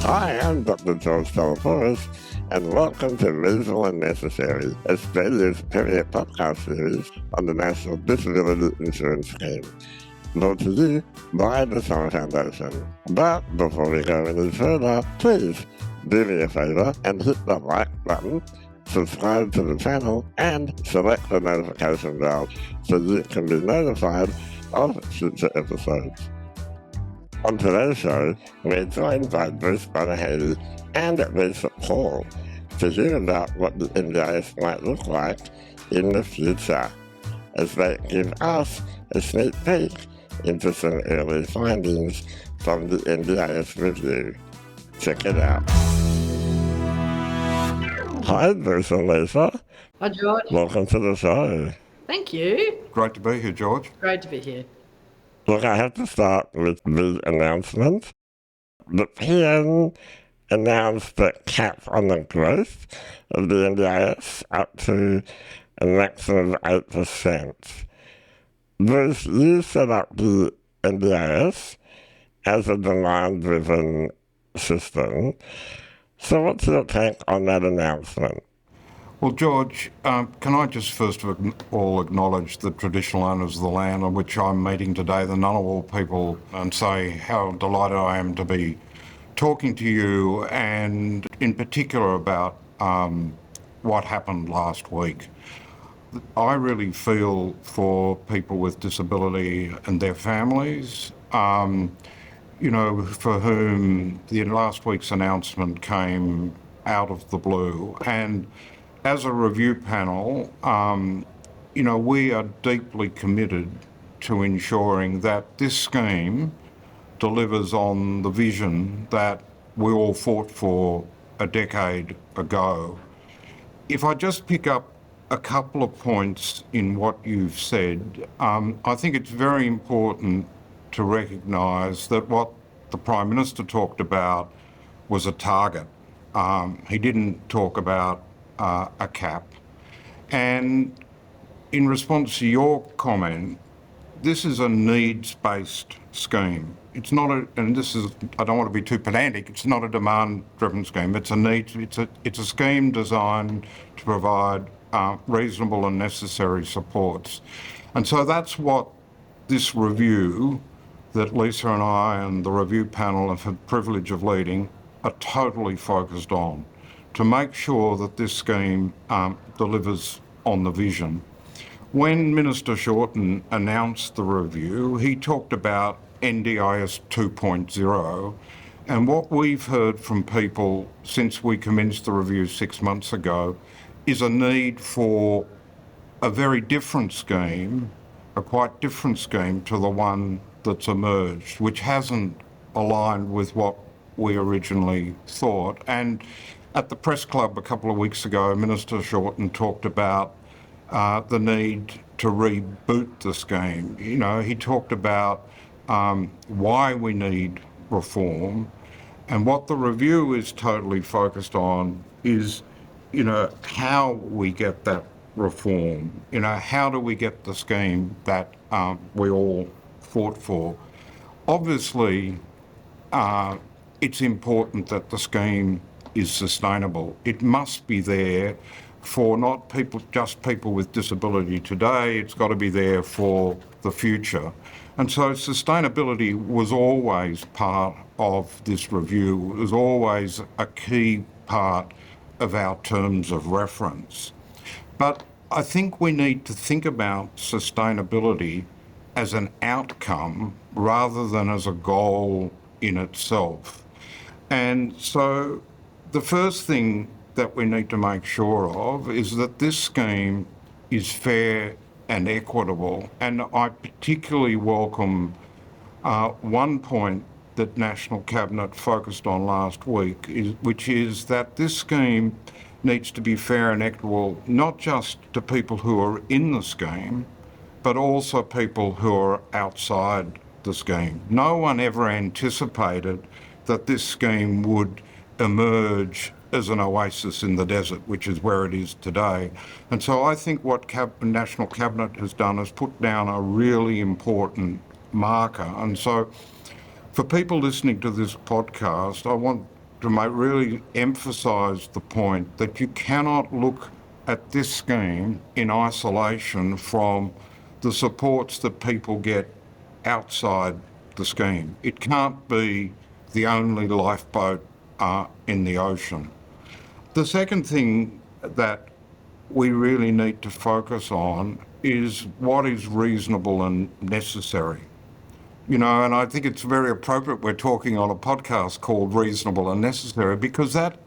Hi, I'm Dr. George Teleforus, and welcome to Reasonable and Necessary, Australia's premier podcast series on the National Disability Insurance Scheme, brought to you by the Summer Foundation. But before we go any further, please do me a favour and hit the like button, subscribe to the channel, and select the notification bell so you can be notified of future episodes. On today's show, we're joined by Bruce Bonyhady and Lisa Paul to hear about what the NDIS might look like in the future, as they give us a sneak peek into some early findings from the NDIS review. Check it out. Hi, Bruce and Lisa. Hi, George. Welcome to the show. Thank you. Great to be here, George. Great to be here. Look, I have to start with the announcement. The PM announced the cap on the growth of the NDIS up to a maximum of 8%. Bruce, you set up the NDIS as a demand-driven system. So what's your take on that announcement? Well, George, can I just first of all acknowledge the traditional owners of the land on which I'm meeting today, the Ngunnawal people, and say how delighted I am to be talking to you, and in particular about what happened last week. I really feel for people with disability and their families, for whom the last week's announcement came out of the blue. And as a review panel, we are deeply committed to ensuring that this scheme delivers on the vision that we all fought for a decade ago. If I just pick up a couple of points in what you've said, I think it's very important to recognise that what the Prime Minister talked about was a target. He didn't talk about a cap. And in response to your comment, this is a needs-based scheme. It's not I don't want to be too pedantic, it's not a demand-driven scheme. It's a scheme designed to provide reasonable and necessary supports. And so that's what this review that Lisa and I and the review panel have had the privilege of leading are totally focused on, to make sure that this scheme delivers on the vision. When Minister Shorten announced the review, he talked about NDIS 2.0, and what we've heard from people since we commenced the review 6 months ago is a need for a very different scheme, a quite different scheme to the one that's emerged, which hasn't aligned with what we originally thought. And at the press club a couple of weeks ago, Minister Shorten talked about the need to reboot the scheme. He talked about why we need reform, and what the review is totally focused on is, how we get that reform. How do we get the scheme that we all fought for? Obviously, it's important that the scheme is sustainable. It must be there for not just people with disability today, it's got to be there for the future. And so sustainability was always part of this review. It was always a key part of our terms of reference. But I think we need to think about sustainability as an outcome rather than as a goal in itself. And so the first thing that we need to make sure of is that this scheme is fair and equitable. And I particularly welcome one point that National Cabinet focused on last week, which is that this scheme needs to be fair and equitable, not just to people who are in the scheme, but also people who are outside the scheme. No one ever anticipated that this scheme would emerge as an oasis in the desert, which is where it is today. And so I think what National Cabinet has done is put down a really important marker. And so for people listening to this podcast, I want really emphasise the point that you cannot look at this scheme in isolation from the supports that people get outside the scheme. It can't be the only lifeboat in the ocean. The second thing that we really need to focus on is what is reasonable and necessary. You know, and I think it's very appropriate we're talking on a podcast called Reasonable and Necessary, because that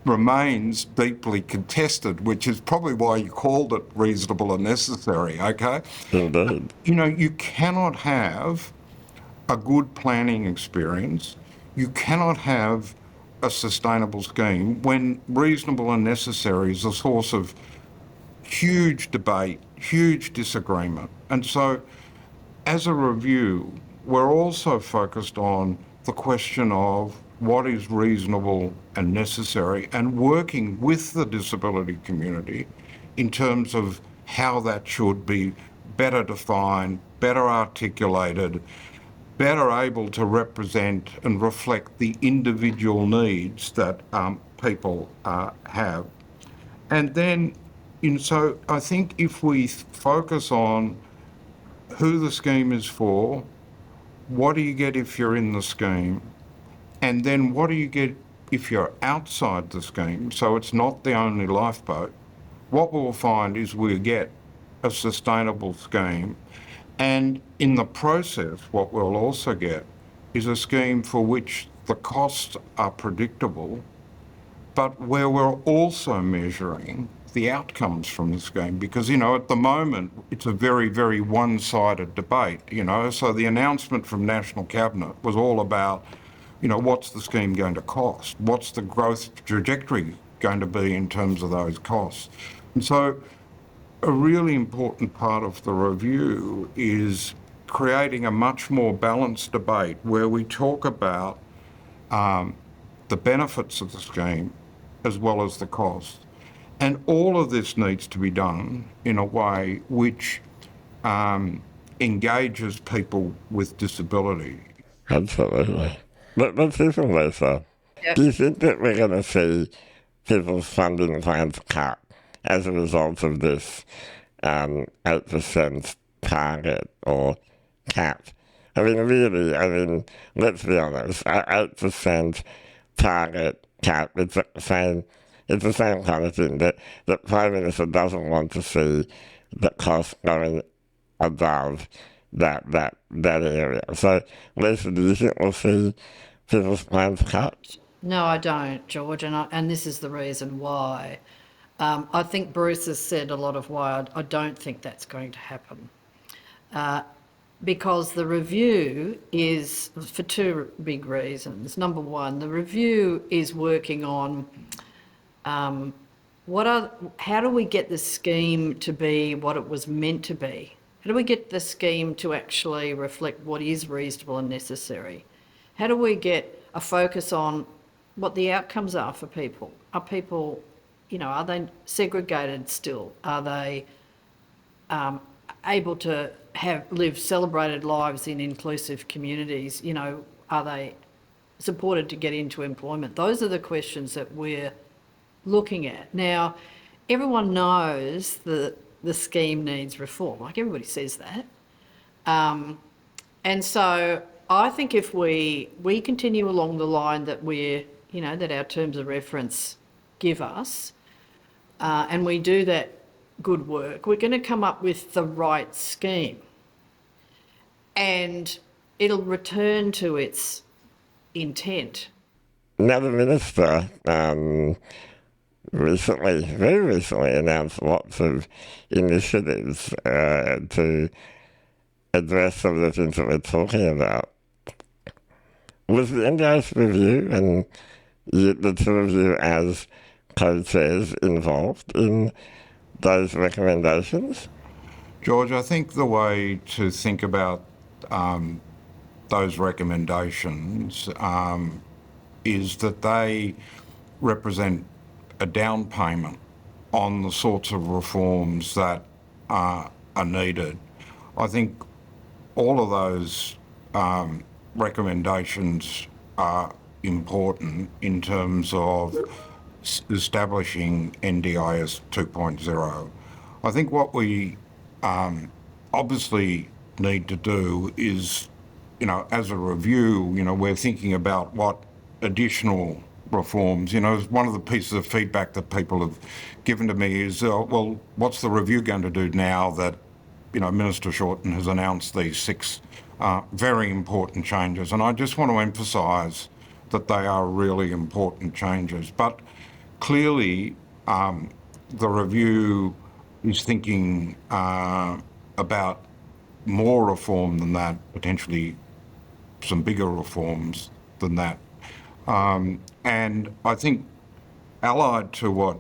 remains deeply contested, which is probably why you called it reasonable and necessary, okay? Indeed. You know, you cannot have a good planning experience, you cannot have a sustainable scheme when reasonable and necessary is a source of huge debate, huge disagreement. And so, as a review, we're also focused on the question of what is reasonable and necessary and working with the disability community in terms of how that should be better defined, better articulated, better able to represent and reflect the individual needs that people have. And then, so I think if we focus on who the scheme is for, what do you get if you're in the scheme, and then what do you get if you're outside the scheme, so it's not the only lifeboat, what we'll find is we'll get a sustainable scheme. And in the process, what we'll also get is a scheme for which the costs are predictable, but where we're also measuring the outcomes from the scheme. Because, you know, at the moment, it's a very, very one-sided debate, you know. So the announcement from National Cabinet was all about, you know, what's the scheme going to cost? What's the growth trajectory going to be in terms of those costs? And so a really important part of the review is creating a much more balanced debate where we talk about the benefits of the scheme as well as the cost. And all of this needs to be done in a way which engages people with disability. Absolutely. But even Lisa, Yep. do you think that we're going to see people's funding plans cut as a result of this 8% target or cap? I mean, really, let's be honest, 8% target cap, it's the same kind of thing that the Prime Minister doesn't want to see the cost going above that area. So, Lisa, do you think we'll see people's plans cut? No, I don't, George, and this is the reason why. I think Bruce has said a lot of why I don't think that's going to happen. Because the review is for two big reasons. Number one, the review is working on how do we get the scheme to be what it was meant to be? How do we get the scheme to actually reflect what is reasonable and necessary? How do we get a focus on what the outcomes are for people? Are people, you know, are they segregated still? Are they able to live celebrated lives in inclusive communities? You know, are they supported to get into employment? Those are the questions that we're looking at. Now, everyone knows that the scheme needs reform, like everybody says that. And so I think if we continue along the line that that our terms of reference give us, and we do that good work, we're going to come up with the right scheme. And it'll return to its intent. Now, the Minister very recently announced lots of initiatives to address some of the things that we're talking about. Was the NDIS review and the two of you as co-chairs involved in those recommendations? George, I think the way to think about those recommendations is that they represent a down payment on the sorts of reforms that are needed. I think all of those recommendations are, important in terms of establishing NDIS 2.0. I think what we obviously need to do is, as a review, we're thinking about what additional reforms, one of the pieces of feedback that people have given to me is, well, what's the review going to do now that, Minister Shorten has announced these 6 very important changes? And I just want to emphasise that they are really important changes. But clearly, the review is thinking about more reform than that, potentially some bigger reforms than that. And I think allied to what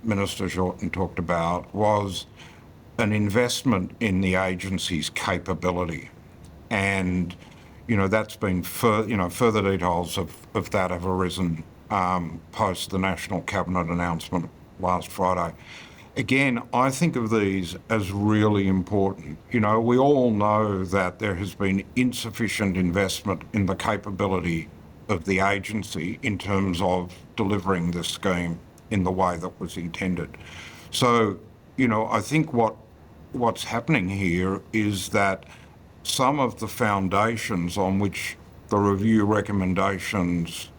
Minister Shorten talked about was an investment in the agency's capability. And, that's been further details of that have arisen post the National Cabinet announcement last Friday. Again, I think of these as really important. We all know that there has been insufficient investment in the capability of the agency in terms of delivering this scheme in the way that was intended. So, I think what's happening here is that some of the foundations on which the review recommendations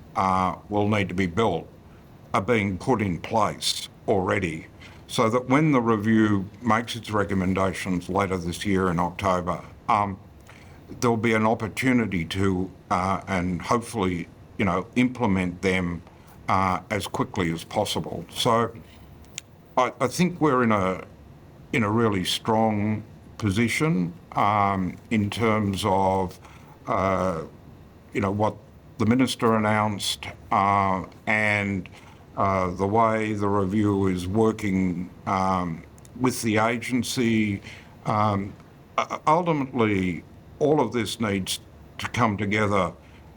will need to be built are being put in place already, so that when the review makes its recommendations later this year in October, there'll be an opportunity to, and hopefully, implement them as quickly as possible. So I think we're in a really strong position in terms of, what the Minister announced and the way the review is working with the agency. Ultimately, all of this needs to come together,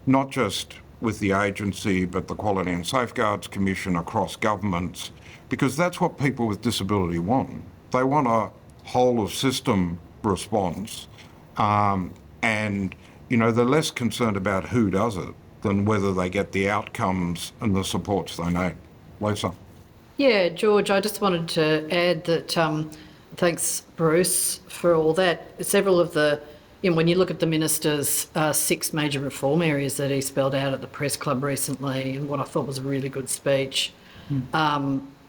not just with the agency, but the Quality and Safeguards Commission across governments, because that's what people with disability want. They want a whole of system response, and they're less concerned about who does it than whether they get the outcomes and the supports they need. Lisa? Yeah, George, I just wanted to add that thanks, Bruce, for all that. Several of the, when you look at the Minister's 6 major reform areas that he spelled out at the Press Club recently, and what I thought was a really good speech,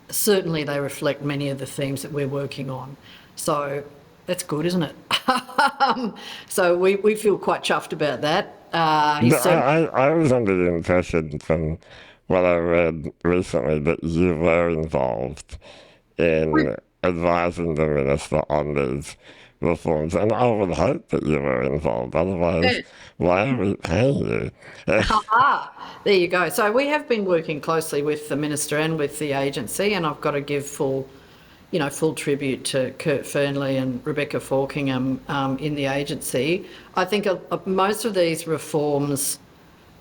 certainly they reflect many of the themes that we're working on. So that's good, isn't it? So we feel quite chuffed about that. I was under the impression from what I read recently that you were involved in advising the minister on these reforms, and I would hope that you were involved. Otherwise, why are we paying you? There you go. So we have been working closely with the minister and with the agency, and I've got to give full tribute to Kurt Fernley and Rebecca Falkingham in the agency. I think most of these reforms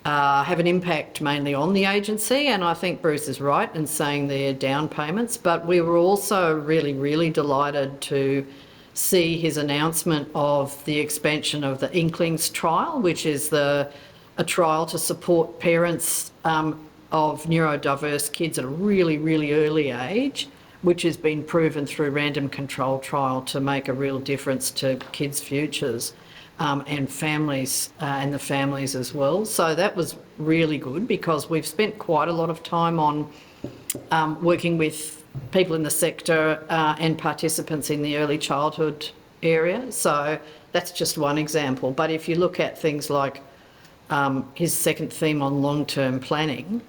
have an impact mainly on the agency, and I think Bruce is right in saying they're down payments, but we were also really, really delighted to see his announcement of the expansion of the Inklings trial, which is a trial to support parents of neurodiverse kids at a really, really early age, which has been proven through random control trial to make a real difference to kids' futures and families and the families as well. So that was really good because we've spent quite a lot of time on working with people in the sector and participants in the early childhood area. So that's just one example. But if you look at things like his second theme on long-term planning,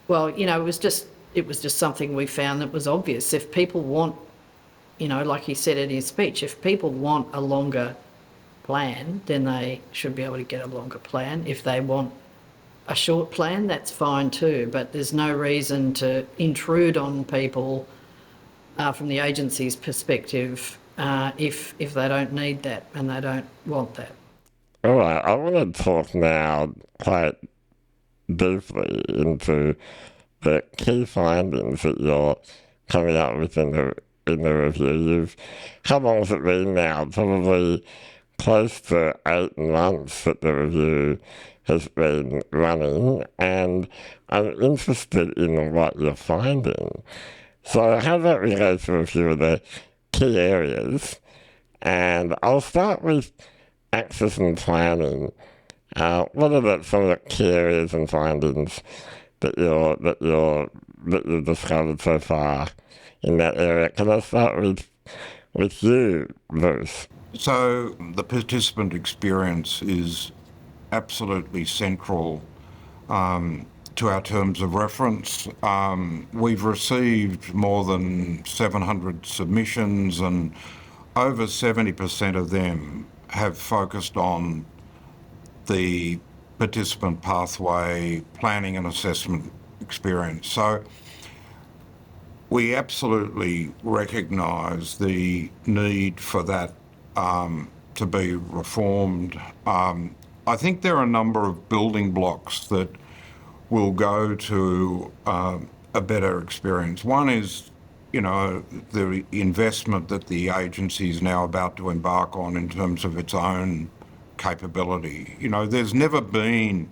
well, it was just something we found that was obvious. If people want, like he said in his speech, if people want a longer plan, then they should be able to get a longer plan. If they want a short plan, that's fine too, but there's no reason to intrude on people from the agency's perspective if they don't need that and they don't want that. All right, I want to talk now quite deeply into the key findings that you're coming up with in the review. How long has it been now? Probably close to 8 months that the review has been running, and I'm interested in what you're finding. So how about we go through a few of the key areas, and I'll start with access and planning. What are some of the key areas and findings that you've discovered so far in that area? Can I start with you, Bruce? So the participant experience is absolutely central to our terms of reference. We've received more than 700 submissions, and over 70% of them have focused on the participant pathway planning and assessment experience. So we absolutely recognise the need for that to be reformed. I think there are a number of building blocks that will go to a better experience. One is, the investment that the agency is now about to embark on in terms of its own capability. There's never been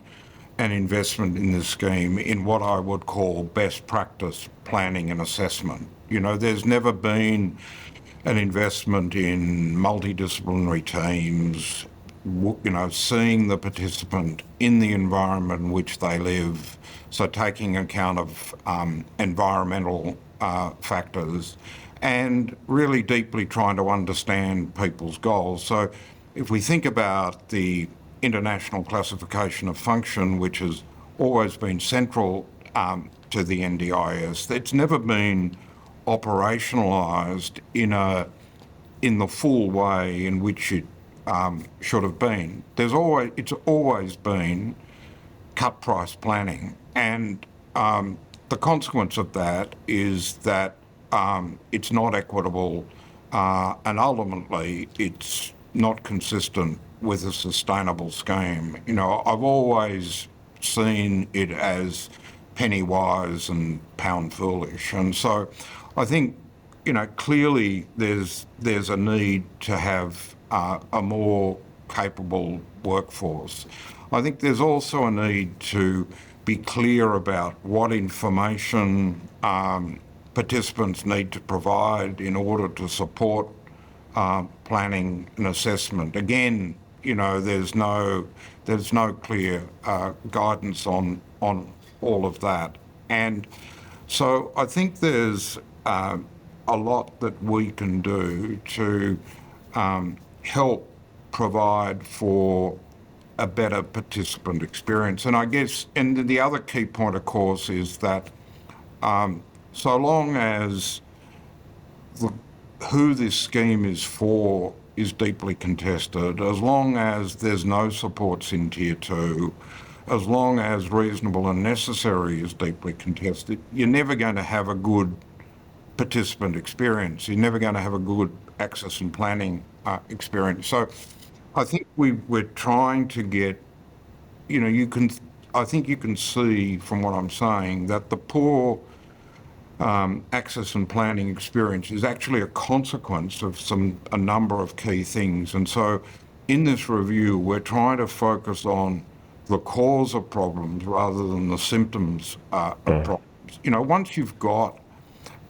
an investment in this scheme in what I would call best practice planning and assessment. There's never been an investment in multidisciplinary teams, seeing the participant in the environment in which they live, so taking account of environmental factors and really deeply trying to understand people's goals. So if we think about the International Classification of Function, which has always been central to the NDIS, it's never been operationalised in the full way in which it should have been. It's always been cut price planning, and the consequence of that is that it's not equitable, and ultimately it's not consistent with a sustainable scheme. I've always seen it as penny wise and pound foolish, and so I think clearly there's a need to have a more capable workforce. I think there's also a need to be clear about what information participants need to provide in order to support planning and assessment. Again, there's no clear guidance on all of that, and so I think there's a lot that we can do to help provide for a better participant experience. And I guess, and the other key point, of course, is that so long as who this scheme is for is deeply contested, as long as there's no supports in Tier 2, as long as reasonable and necessary is deeply contested, you're never going to have a good participant experience. You're never going to have a good access and planning experience. So I think we're trying to get, I think you can see from what I'm saying that the poor access and planning experience is actually a consequence of a number of key things. And so in this review, we're trying to focus on the cause of problems rather than the symptoms of problems. Once you've got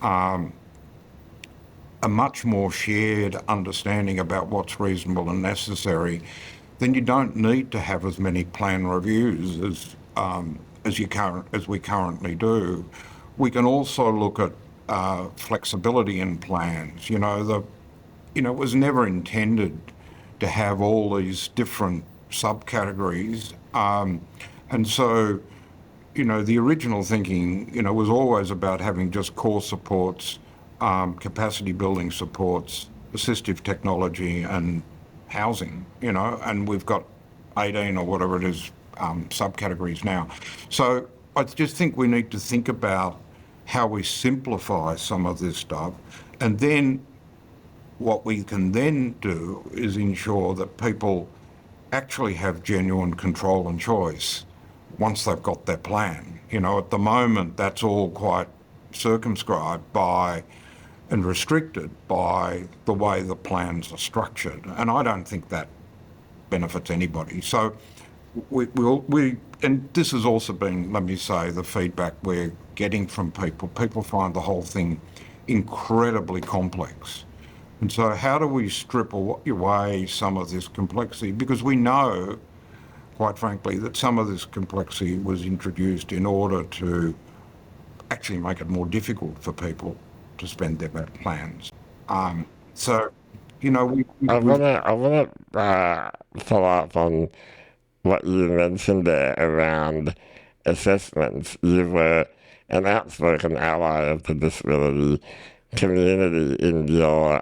a much more shared understanding about what's reasonable and necessary, then you don't need to have as many plan reviews as we currently do. We can also look at flexibility in plans. It was never intended to have all these different subcategories, and so the original thinking was always about having just core supports, capacity building supports, assistive technology and housing, and we've got 18 or whatever it is subcategories now. So I just think we need to think about how we simplify some of this stuff, and then what we can then do is ensure that people actually have genuine control and choice once they've got their plan. At the moment, that's all quite circumscribed by and restricted by the way the plans are structured. And I don't think that benefits anybody. So and this has also been, let me say, the feedback we're getting from people. People find the whole thing incredibly complex. And so how do we strip away some of this complexity? Because we know, quite frankly, that some of this complexity was introduced in order to actually make it more difficult for people to spend their plans. So, you know, I wanna follow up on what you mentioned there around assessments. You were an outspoken ally of the disability community in your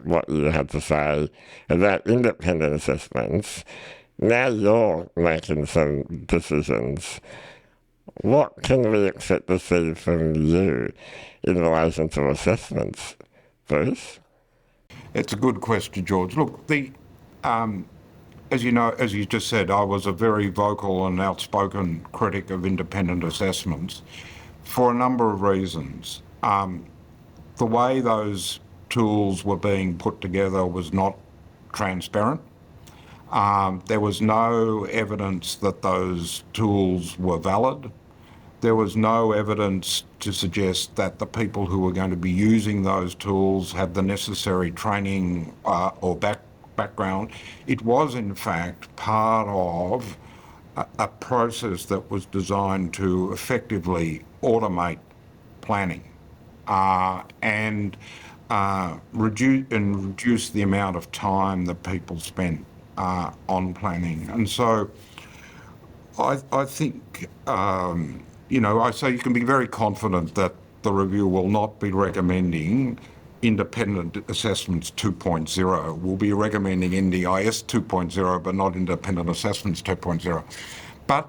what you had to say about independent assessments. Now you're making some decisions. What can we expect to see from you in relation to assessments, Bruce? it's a good question, George. Look, as you know, as you just said, I was a very vocal and outspoken critic of independent assessments for a number of reasons. The way those tools were being put together was not transparent. There was no evidence that those tools were valid. There was no evidence to suggest that the people who were going to be using those tools had the necessary training or background. It was, in fact, part of a process that was designed to effectively automate planning and reduce the amount of time that people spent on planning. And so I think, I say you can be very confident that the review will not be recommending independent assessments 2.0. We'll be recommending NDIS 2.0, but not independent assessments 2.0. But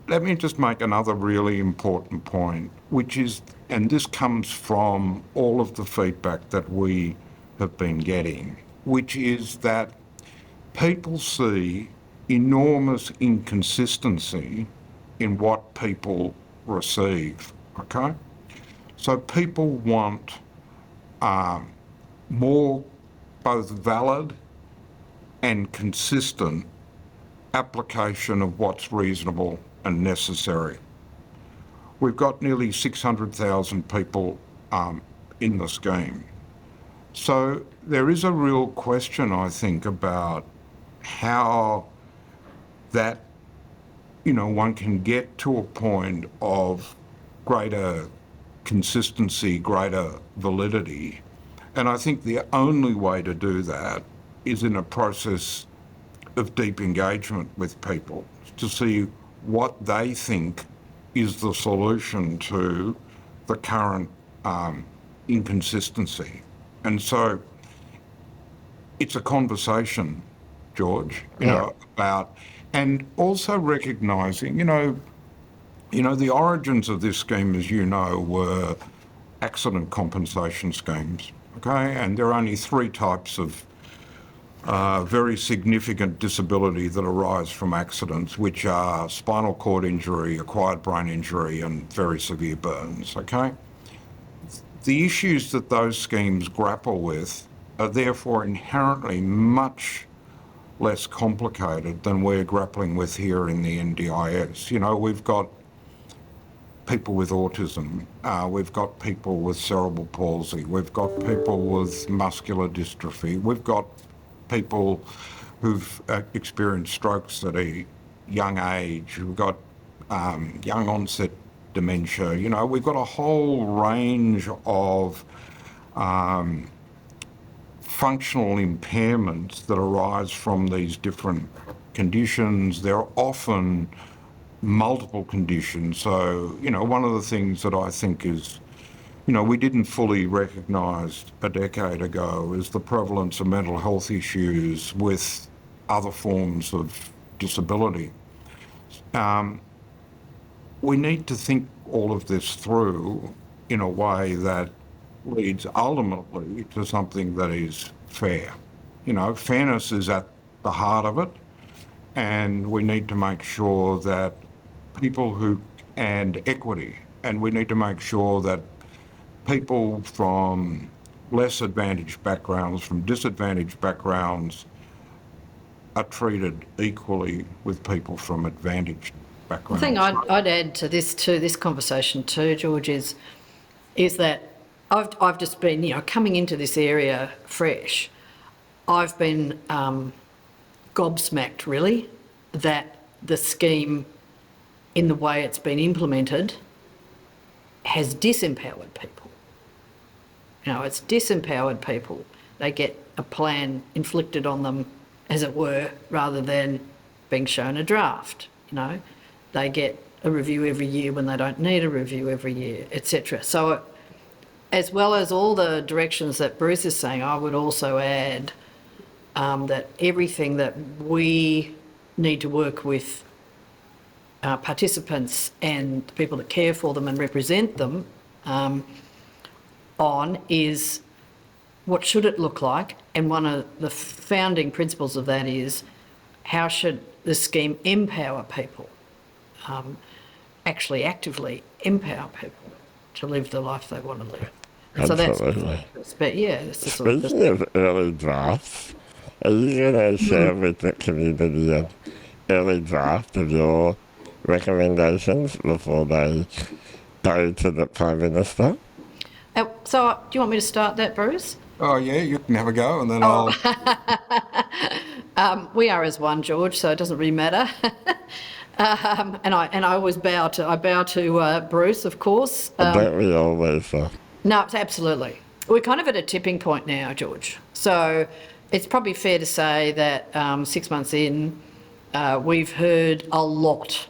let me just make another really important point, which is, and this comes from all of the feedback that we have been getting, which is that people see enormous inconsistency in what people receive, okay? So people want more both valid and consistent application of what's reasonable and necessary. We've got nearly 600,000 people in the scheme. So there is a real question, I think, about how that, one can get to a point of greater consistency, greater validity. And I think the only way to do that is in a process of deep engagement with people to see what they think is the solution to the current inconsistency. And so it's a conversation, George, about, and also recognising, the origins of this scheme, as you know, were accident compensation schemes, okay? And there are only three types of very significant disability that arise from accidents, which are spinal cord injury, acquired brain injury, and very severe burns, okay? The issues that those schemes grapple with are therefore inherently much less complicated than we're grappling with here in the NDIS. We've got people with autism, we've got people with cerebral palsy, we've got people with muscular dystrophy, we've got people who've experienced strokes at a young age, we've got young onset dementia, we've got a whole range of functional impairments that arise from these different conditions. They're often multiple conditions. So, one of the things that I think is, we didn't fully recognise a decade ago is the prevalence of mental health issues with other forms of disability. We need to think all of this through in a way that leads ultimately to something that is fair. Fairness is at the heart of it, and we need to make sure that and equity, and we need to make sure that people from less advantaged backgrounds, from disadvantaged backgrounds, are treated equally with people from advantaged The backgrounds. thing I'd add to this conversation too, George, is that I've just been, coming into this area fresh. I've been gobsmacked, really, that the scheme, in the way it's been implemented, has disempowered people. It's disempowered people. They get a plan inflicted on them, as it were, rather than being shown a draft. They get a review every year when they don't need a review every year, etc. So, as well as all the directions that Bruce is saying, I would also add that everything that we need to work with participants and the people that care for them and represent them on is what should it look like, and one of the founding principles of that is how should the scheme empower people, actually actively empower people to live the life they want to live. And Absolutely. That's the sort of Speaking of early drafts, are you going to share with the community an early draft of your recommendations before they go to the Prime Minister? So, do you want me to start that, Bruce? Oh yeah, you can have a go, and then I'll. We are as one, George, so it doesn't really matter. And I always bow to Bruce, of course. Don't we always? No, it's absolutely. We're kind of at a tipping point now, George. So it's probably fair to say that 6 months in, we've heard a lot.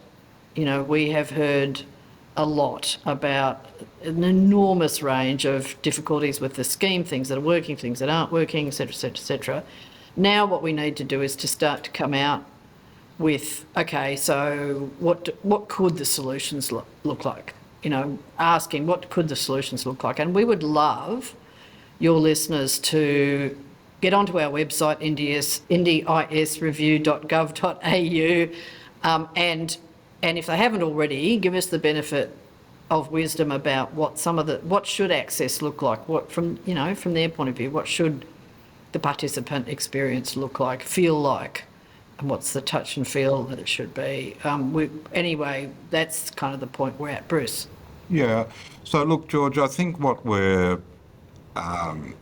We have heard a lot about an enormous range of difficulties with the scheme, things that are working, things that aren't working, et cetera, et cetera, et cetera. Now what we need to do is to start to come out with, okay, so what could the solutions look like? Asking what could the solutions look like? And we would love your listeners to get onto our website, ndisreview.gov.au, and if they haven't already, give us the benefit of wisdom about what should access look like, from their point of view, what should the participant experience look like, feel like, and what's the touch and feel that it should be. Anyway, that's kind of the point we're at. Bruce? Yeah. So look, George, I think what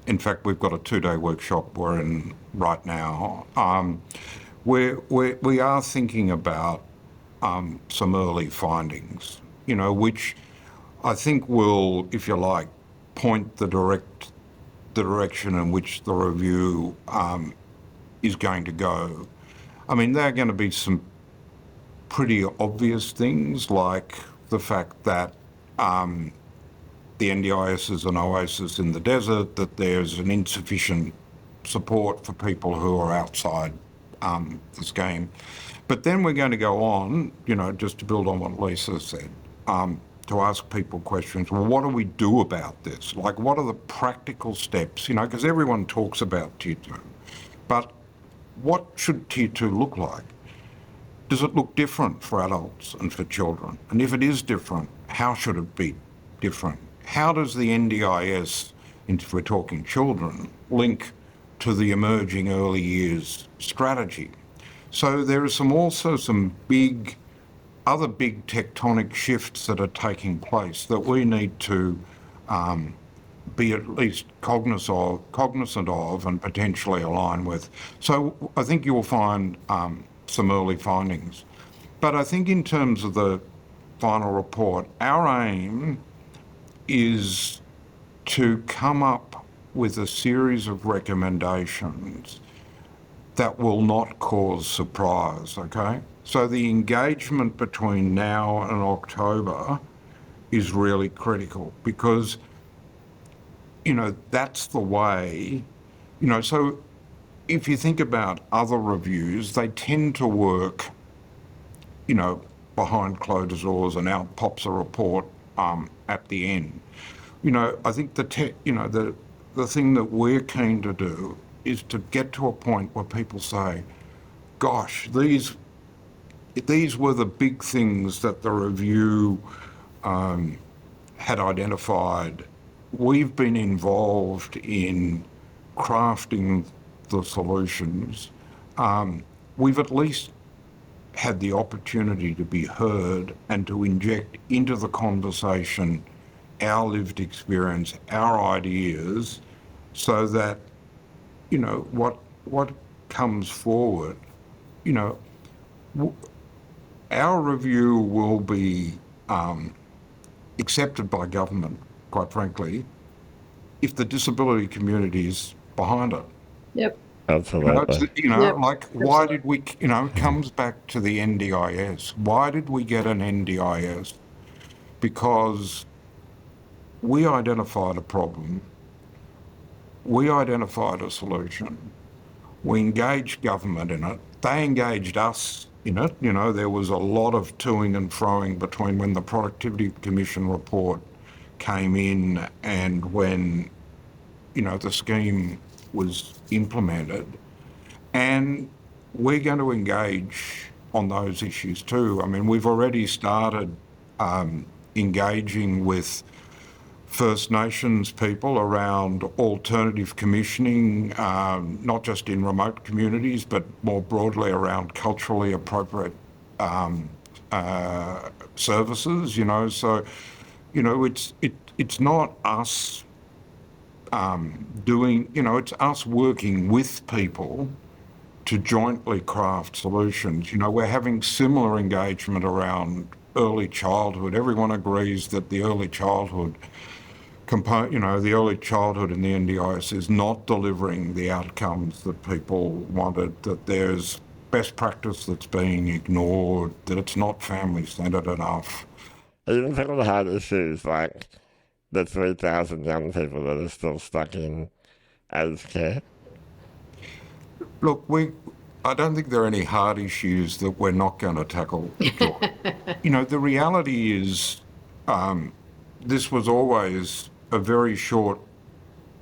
in fact, we've got a 2-day workshop we're in right now. We are thinking about some early findings, which I think will, if you like, point the direction in which the review is going to go. I mean, there are going to be some pretty obvious things, like the fact that the NDIS is an oasis in the desert, that there's an insufficient support for people who are outside the scheme. But then we're going to go on, just to build on what Lisa said, to ask people questions. Well, what do we do about this? Like, what are the practical steps? Because everyone talks about Tier 2, but what should Tier 2 look like? Does it look different for adults and for children? And if it is different, how should it be different? How does the NDIS, if we're talking children, link to the emerging early years strategy? So there are also some other big tectonic shifts that are taking place that we need to be at least cognizant of and potentially align with. So I think you'll find some early findings. But I think in terms of the final report, our aim is to come up with a series of recommendations that will not cause surprise, okay? So the engagement between now and October is really critical because, that's the way, so if you think about other reviews, they tend to work, behind closed doors, and out pops a report at the end. I think the thing that we're keen to do is to get to a point where people say, gosh, these were the big things that the review had identified. We've been involved in crafting the solutions, we've at least had the opportunity to be heard and to inject into the conversation our lived experience, our ideas, so that, what comes forward, you know, our review will be accepted by government, quite frankly, if the disability community is behind it. Yep. Absolutely. Yep. Why did we, it comes back to the NDIS. Why did we get an NDIS? Because we identified a problem, we identified a solution, we engaged government in it, they engaged us in it. There was a lot of toing and froing between when the Productivity Commission report came in and when, the scheme was implemented. And we're going to engage on those issues too. I mean, we've already started engaging with First Nations people around alternative commissioning, not just in remote communities, but more broadly around culturally appropriate services. So, it's not us doing. It's us working with people to jointly craft solutions. We're having similar engagement around early childhood. Everyone agrees that the early childhood the early childhood in the NDIS is not delivering the outcomes that people wanted, that there's best practice that's being ignored, that it's not family-centred enough. Even some of the hard issues like the 3,000 young people that are still stuck in aged care. Look, I don't think there are any hard issues that we're not going to tackle, Joy. The reality is this was always a very short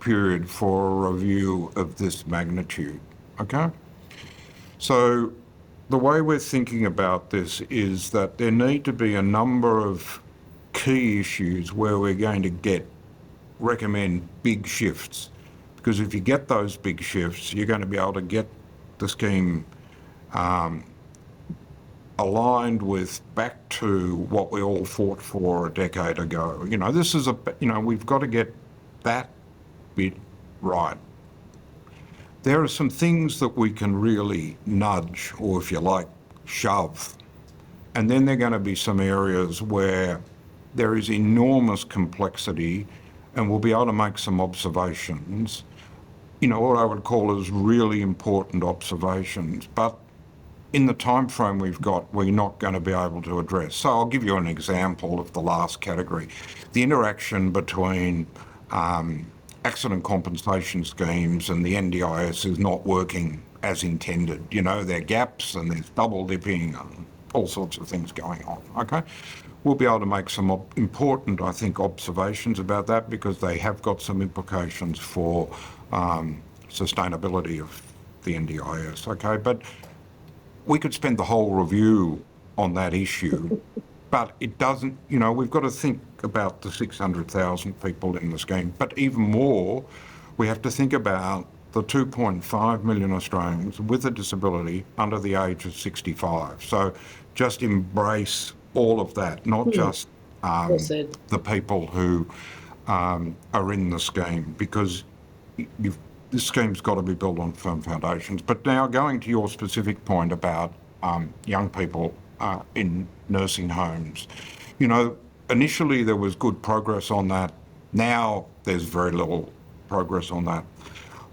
period for a review of this magnitude, okay? So the way we're thinking about this is that there need to be a number of key issues where we're going to recommend big shifts. Because if you get those big shifts, you're going to be able to get the scheme aligned with back to what we all fought for a decade ago. This is we've got to get that bit right. There are some things that we can really nudge, or if you like, shove. And then there are going to be some areas where there is enormous complexity and we'll be able to make some observations, what I would call as really important observations. But in the time frame we've got, we're not going to be able to address. So I'll give you an example of the last category. The interaction between accident compensation schemes and the NDIS is not working as intended. There are gaps and there's double dipping and all sorts of things going on, okay? We'll be able to make some important, I think, observations about that because they have got some implications for sustainability of the NDIS, okay? But we could spend the whole review on that issue, but it doesn't, we've got to think about the 600,000 people in the scheme. But even more, we have to think about the 2.5 million Australians with a disability under the age of 65. So just embrace all of that, not just the people who are in the scheme, because this scheme's got to be built on firm foundations. But now going to your specific point about young people in nursing homes, initially there was good progress on that. Now there's very little progress on that.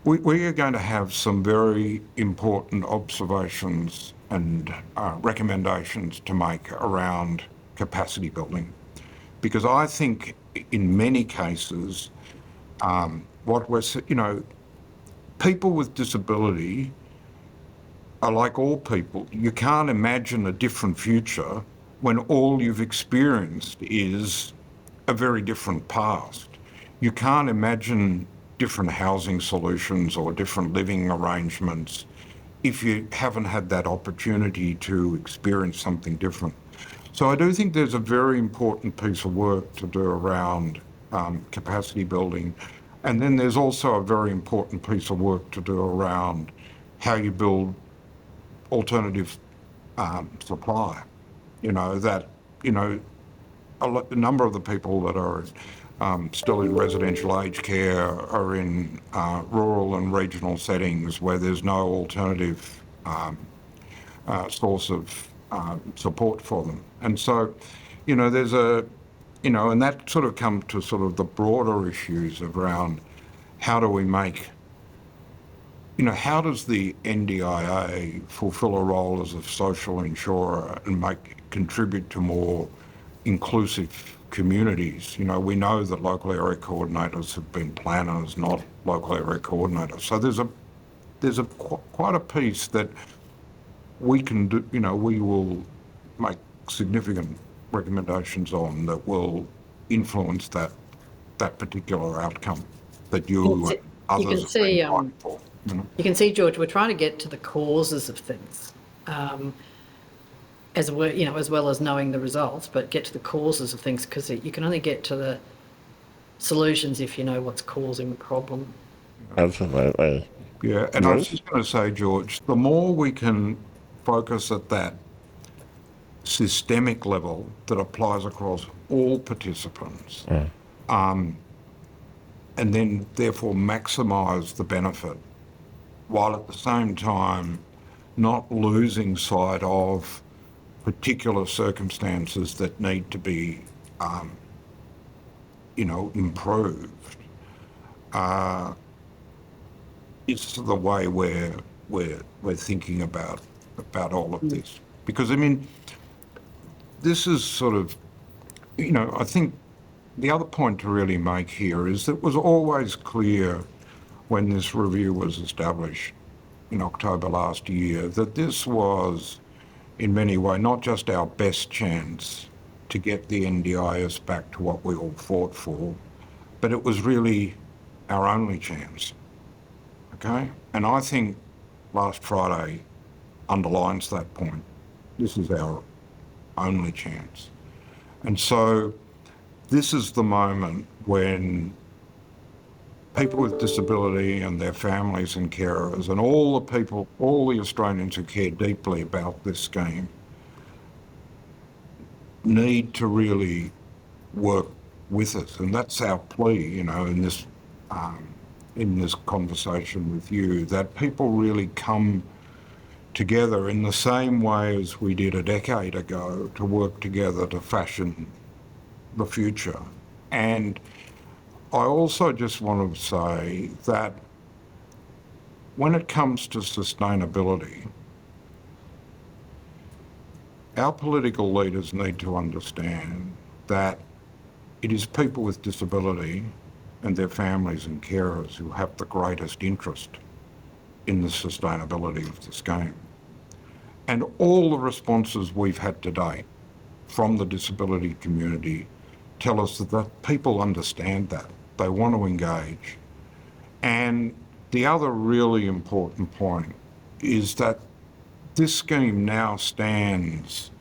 We are going to have some very important observations and recommendations to make around capacity building, because I think in many cases people with disability are like all people. You can't imagine a different future when all you've experienced is a very different past. You can't imagine different housing solutions or different living arrangements if you haven't had that opportunity to experience something different. So I do think there's a very important piece of work to do around capacity building. And then there's also a very important piece of work to do around how you build alternative supply. That, a number of the people that are still in residential aged care are in rural and regional settings where there's no alternative source of support for them. And so, there's and that sort of comes to sort of the broader issues around how do we make, how does the NDIA fulfil a role as a social insurer and contribute to more inclusive communities? We know that local area coordinators have been planners, not local area coordinators. So there's quite a piece that we can do, we will make significant recommendations on that will influence that particular outcome that you and others have been fighting for. You can see, George, we're trying to get to the causes of things, as well as knowing the results, but get to the causes of things, because you can only get to the solutions if you know what's causing the problem. Absolutely. Yeah, and I was just going to say, George, the more we can focus at that systemic level that applies across all participants, and then therefore maximise the benefit, while at the same time not losing sight of particular circumstances that need to be, improved, is the way we're thinking about all of this. Because, this is sort of, I think the other point to really make here is that it was always clear when this review was established in October last year that this was, in many ways, not just our best chance to get the NDIS back to what we all fought for, but it was really our only chance. Okay? And I think last Friday underlines that point. This is our only chance. And so this is the moment when people with disability and their families and carers and all the Australians who care deeply about this scheme need to really work with us. And that's our plea, in this conversation with you, that people really come together in the same way as we did a decade ago to work together to fashion the future. And I also just want to say that when it comes to sustainability, our political leaders need to understand that it is people with disability and their families and carers who have the greatest interest in the sustainability of the scheme. And all the responses we've had to date from the disability community tell us that people understand that. They want to engage. And the other really important point is that this scheme now stands,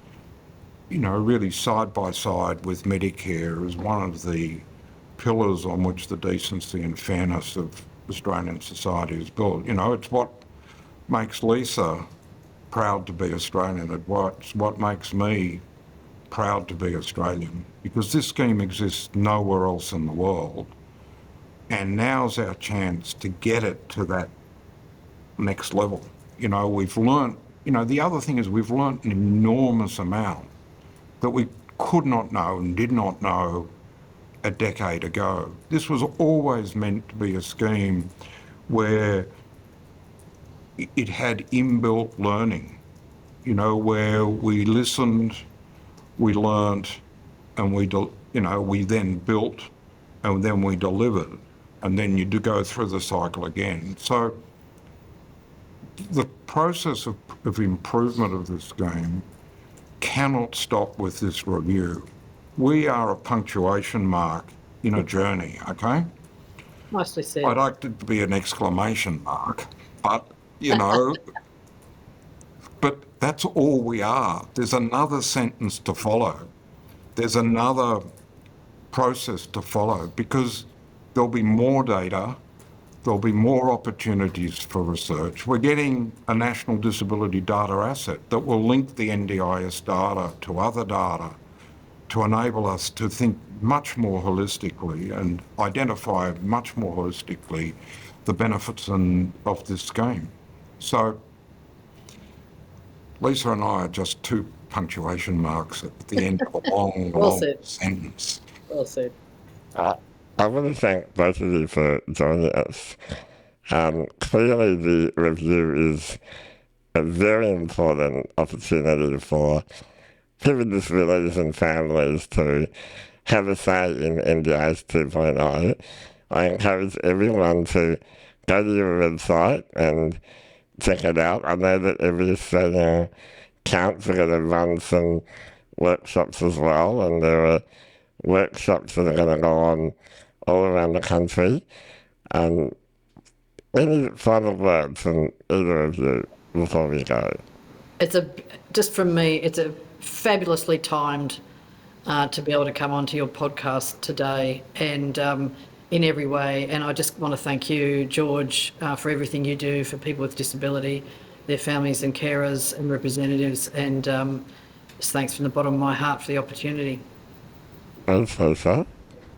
really side by side with Medicare as one of the pillars on which the decency and fairness of Australian society is built. It's what makes Lisa proud to be Australian. It's what makes me proud to be Australian, because this scheme exists nowhere else in the world. And now's our chance to get it to that next level. We've learnt, the other thing is we've learnt an enormous amount that we could not know and did not know a decade ago. This was always meant to be a scheme where it had inbuilt learning, where we listened, we learnt, and we then built, and then we delivered, and then you do go through the cycle again. So the process of improvement of this scheme cannot stop with this review. We are a punctuation mark in a journey, okay? Nicely said. I'd like it to be an exclamation mark, but, but that's all we are. There's another sentence to follow. There's another process to follow, because there'll be more data, There'll be more opportunities for research. We're getting a national disability data asset that will link the NDIS data to other data to enable us to think much more holistically and identify much more holistically the benefits of this scheme. So Lisa and I are just two punctuation marks at the end of a long, Well long said. sentence. Well said. I want to thank both of you for joining us. Clearly, the review is a very important opportunity for people with disabilities and families to have a say in NDIS 2.0. I encourage everyone to go to your website and check it out. I know that every Australian council are going to run some workshops as well, and there are workshops that are going to go on all around the country. Any final words from either of you before we go? Just from me, it's a fabulously timed to be able to come onto your podcast today and in every way. And I just want to thank you, George, for everything you do for people with disability, their families and carers and representatives. And just thanks from the bottom of my heart for the opportunity. Thanks, Lisa.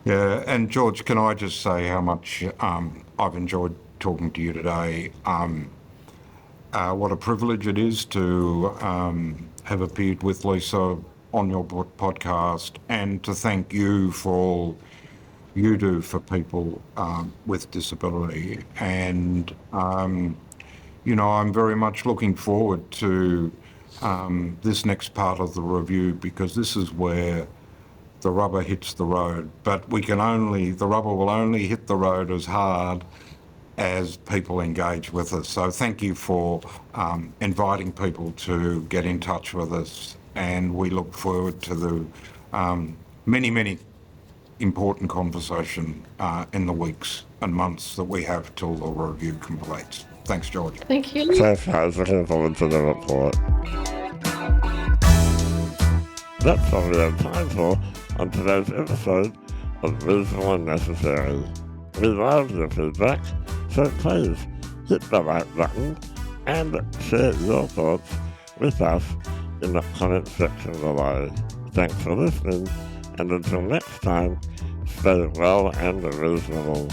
Yeah, and George, can I just say how much I've enjoyed talking to you today. What a privilege it is to have appeared with Lisa on your podcast, and to thank you for all you do for people with disability. And, I'm very much looking forward to this next part of the review, because this is where the rubber hits the road. But the rubber will only hit the road as hard as people engage with us. So thank you for inviting people to get in touch with us, and we look forward to the many, many important conversation in the weeks and months that we have till the review completes. Thanks, George. Thank you. Thanks, guys. Looking forward to the report. That's all we have time for on today's episode of Reasonable and Necessary. We love your feedback, so please hit the like button and share your thoughts with us in the comment section below. Thanks for listening, and until next time, stay well and reasonable.